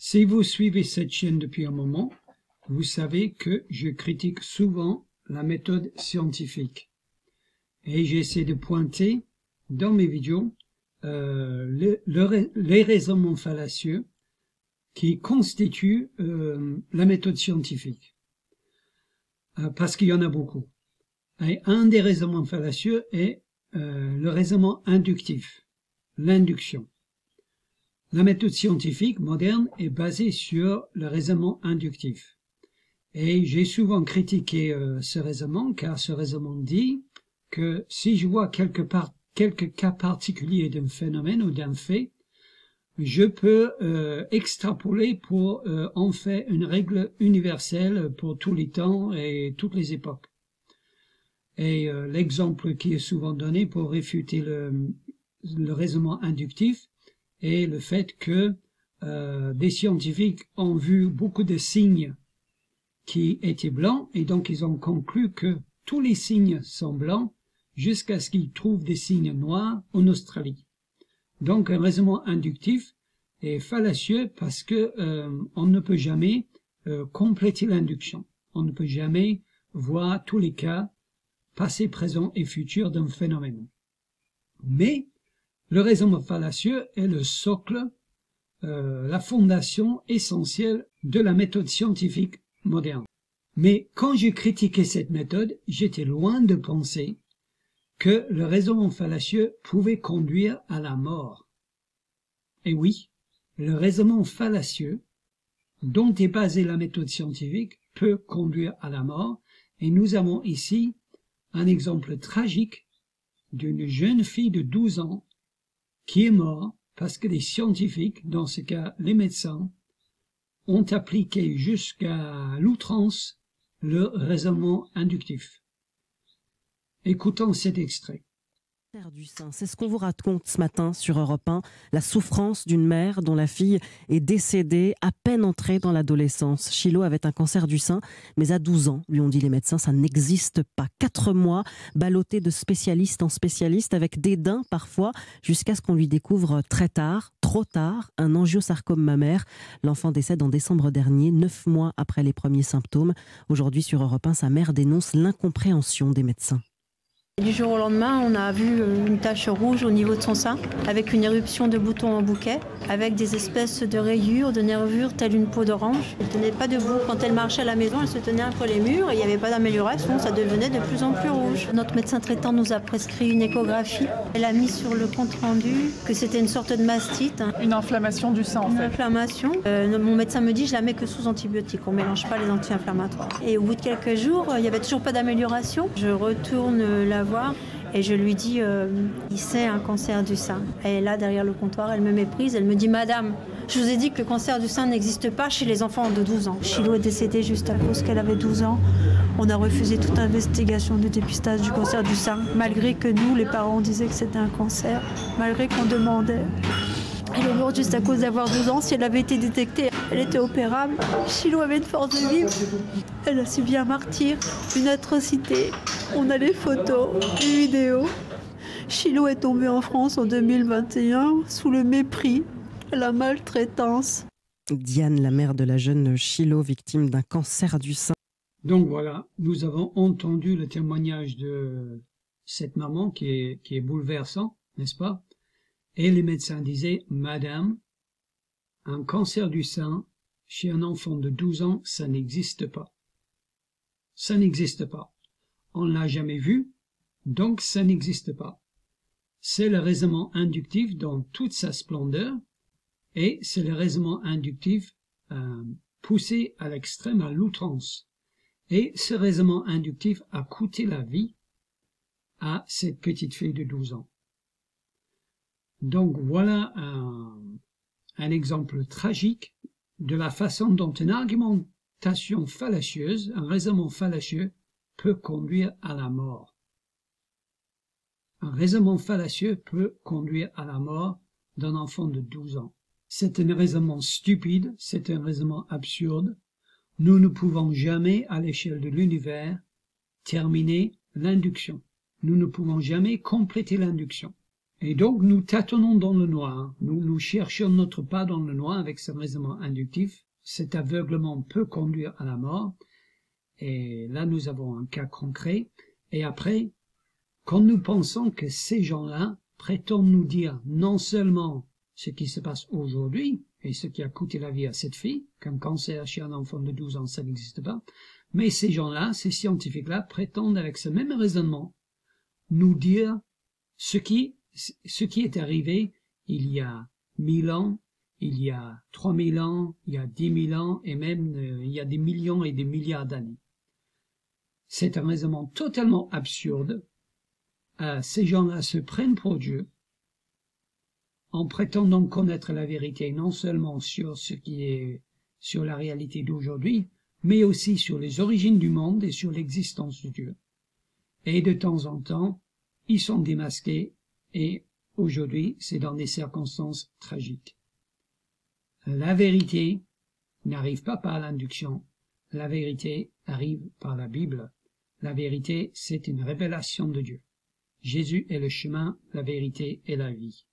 Si vous suivez cette chaîne depuis un moment, vous savez que je critique souvent la méthode scientifique. Et j'essaie de pointer dans mes vidéos les raisonnements fallacieux qui constituent la méthode scientifique. Parce qu'il y en a beaucoup. Et un des raisonnements fallacieux est le raisonnement inductif, l'induction. La méthode scientifique moderne est basée sur le raisonnement inductif. Et j'ai souvent critiqué ce raisonnement, car ce raisonnement dit que si je vois quelques cas particuliers d'un phénomène ou d'un fait, je peux extrapoler pour en faire une règle universelle pour tous les temps et toutes les époques. Et l'exemple qui est souvent donné pour réfuter le raisonnement inductif est le fait que des scientifiques ont vu beaucoup de signes qui étaient blancs, et donc ils ont conclu que tous les signes sont blancs jusqu'à ce qu'ils trouvent des signes noirs en Australie. Donc un raisonnement inductif est fallacieux parce que on ne peut jamais compléter l'induction. On ne peut jamais voir tous les cas passé, présent et futur d'un phénomène. Mais le raisonnement fallacieux est le socle, la fondation essentielle de la méthode scientifique moderne. Mais quand j'ai critiqué cette méthode, j'étais loin de penser que le raisonnement fallacieux pouvait conduire à la mort. Et oui, le raisonnement fallacieux, dont est basée la méthode scientifique, peut conduire à la mort, et nous avons ici un exemple tragique d'une jeune fille de 12 ans qui est morte parce que les scientifiques, dans ce cas les médecins, ont appliqué jusqu'à l'outrance le raisonnement inductif. Écoutons cet extrait. Du sein, c'est ce qu'on vous raconte ce matin sur Europe 1, la souffrance d'une mère dont la fille est décédée à peine entrée dans l'adolescence. Chilo avait un cancer du sein, mais à 12 ans, lui ont dit les médecins, ça n'existe pas. 4 mois, ballotté de spécialiste en spécialiste, avec dédain parfois, jusqu'à ce qu'on lui découvre très tard, trop tard, un angiosarcome mammaire. L'enfant décède en décembre dernier, 9 mois après les premiers symptômes. Aujourd'hui sur Europe 1, sa mère dénonce l'incompréhension des médecins. Du jour au lendemain, on a vu une tache rouge au niveau de son sein, avec une éruption de boutons en bouquet, avec des espèces de rayures, de nervures, telles une peau d'orange. Elle ne tenait pas debout. Quand elle marchait à la maison, elle se tenait entre les murs et il n'y avait pas d'amélioration, ça devenait de plus en plus rouge. Notre médecin traitant nous a prescrit une échographie. Elle a mis sur le compte-rendu que c'était une sorte de mastite. Une inflammation du sein, en fait. Une inflammation. Mon médecin me dit, je la mets que sous antibiotiques, on ne mélange pas les anti-inflammatoires. Et au bout de quelques jours, il n'y avait toujours pas d'amélioration. Je retourne la voir et je lui dis c'est un cancer du sein. Elle est là derrière le comptoir, elle me méprise, elle me dit madame, je vous ai dit que le cancer du sein n'existe pas chez les enfants de 12 ans. Chilo est décédée juste à cause qu'elle avait 12 ans. On a refusé toute investigation de dépistage du cancer du sein, malgré que nous, les parents, disaient que c'était un cancer, malgré qu'on demandait. Elle est morte juste à cause d'avoir 12 ans. Si elle avait été détectée, elle était opérable. Chilo avait une force de vivre. Elle a subi un martyre, une atrocité. On a les photos, les vidéos. Chilo est tombée en France en 2021 sous le mépris, la maltraitance. Diane, la mère de la jeune Chilo, victime d'un cancer du sein. Donc voilà, nous avons entendu le témoignage de cette maman qui est bouleversant, n'est-ce pas? Et les médecins disaient, madame, un cancer du sein chez un enfant de 12 ans, ça n'existe pas. Ça n'existe pas. On ne l'a jamais vu, donc ça n'existe pas. C'est le raisonnement inductif dans toute sa splendeur, et c'est le raisonnement inductif poussé à l'extrême, à l'outrance. Et ce raisonnement inductif a coûté la vie à cette petite fille de 12 ans. Donc voilà un exemple tragique de la façon dont une argumentation fallacieuse, un raisonnement fallacieux peut conduire à la mort. Un raisonnement fallacieux peut conduire à la mort d'un enfant de 12 ans. C'est un raisonnement stupide, c'est un raisonnement absurde. Nous ne pouvons jamais, à l'échelle de l'univers, terminer l'induction. Nous ne pouvons jamais compléter l'induction. Et donc nous tâtonnons dans le noir, nous cherchons notre pas dans le noir avec ce raisonnement inductif. Cet aveuglement peut conduire à la mort, et là nous avons un cas concret. Et après, quand nous pensons que ces gens-là prétendent nous dire non seulement ce qui se passe aujourd'hui, et ce qui a coûté la vie à cette fille, qu'un cancer chez un enfant de 12 ans, ça n'existe pas, mais ces gens-là, ces scientifiques-là, prétendent avec ce même raisonnement nous dire ce qui est arrivé il y a 1000 ans, il y a 3000 ans, il y a 10 000 ans, et même il y a des millions et des milliards d'années. C'est un raisonnement totalement absurde. Ces gens-là se prennent pour Dieu, en prétendant connaître la vérité non seulement sur ce qui est sur la réalité d'aujourd'hui, mais aussi sur les origines du monde et sur l'existence de Dieu. Et de temps en temps, ils sont démasqués, et aujourd'hui, c'est dans des circonstances tragiques. La vérité n'arrive pas par l'induction, la vérité arrive par la Bible. La vérité, c'est une révélation de Dieu. Jésus est le chemin, la vérité et la vie.